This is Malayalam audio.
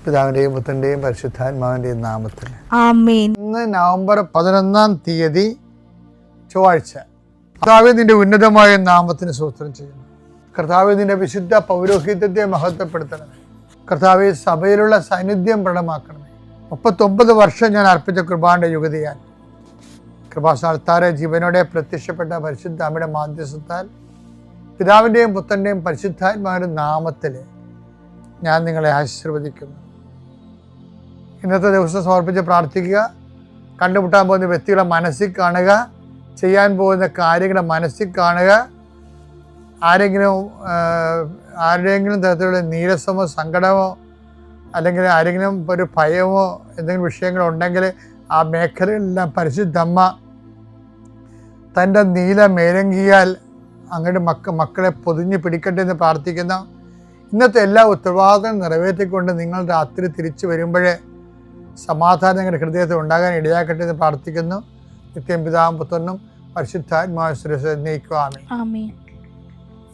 പിതാവിൻ്റെയും പുത്രൻ്റെയും പരിശുദ്ധാത്മാവിൻ്റെയും നാമത്തിൽ ആമേൻ. ഇന്ന് നവംബർ 11 ചൊവ്വാഴ്ച. കർത്താവേ, നിന്റെ ഉന്നതമായ നാമത്തിന് സ്തോത്രം ചെയ്യുന്നു. കർത്താവേ, നിന്റെ വിശുദ്ധ പൗരോഹിത്യത്തെ മഹത്വപ്പെടുത്തണമേ. കർത്താവേ, സഭയിലുള്ള സാന്നിധ്യം പ്രകടമാക്കണമേ. 39 വർഷം ഞാൻ അർപ്പിച്ച കൃപാന്റെ യുഗതിയാൽ കൃപാസ്ഥാനത്താറെ ജീവനോടെ പ്രത്യക്ഷപ്പെട്ട പരിശുദ്ധ അമ്മയുടെ മാധ്യസ്ഥത്താൽ പിതാവിൻ്റെയും പുത്രൻ്റെയും പരിശുദ്ധാത്മാവിൻ്റെ നാമത്തിൽ ഞാൻ നിങ്ങളെ ആശീർവദിക്കുന്നു. ഇന്നത്തെ ദിവസം സമർപ്പിച്ച് പ്രാർത്ഥിക്കുക. കണ്ടുമുട്ടാൻ പോകുന്ന വ്യക്തികളെ മനസ്സിൽ കാണുക, ചെയ്യാൻ പോകുന്ന കാര്യങ്ങളെ മനസ്സിൽ കാണുക. ആരുടെയെങ്കിലും തരത്തിലുള്ള നീരസമോ സങ്കടമോ അല്ലെങ്കിൽ ആരെങ്കിലും ഒരു ഭയമോ എന്തെങ്കിലും വിഷയങ്ങളുണ്ടെങ്കിൽ ആ മേഖലകളിലെല്ലാം പരിശുദ്ധമ്മ തൻ്റെ നീല മേലങ്കിയാൽ അങ്ങയുടെ മക്കളെ പൊതിഞ്ഞ് പിടിക്കട്ടെ എന്ന് പ്രാർത്ഥിക്കുന്ന ഇന്നത്തെ എല്ലാ ഉത്തരവാദിത്തം നിറവേറ്റിക്കൊണ്ട് നിങ്ങൾ രാത്രി തിരിച്ചു വരുമ്പോഴേ സമാധാനം നിങ്ങളുടെ ഹൃദയത്തിൽ ഉണ്ടാകാൻ ഇടയാക്കട്ടെ എന്ന് പ്രാർത്ഥിക്കുന്നു. നിത്യം പിതാവും പുത്രനും പരിശുദ്ധാത്മാവും നയിക്കുക. ആമേൻ.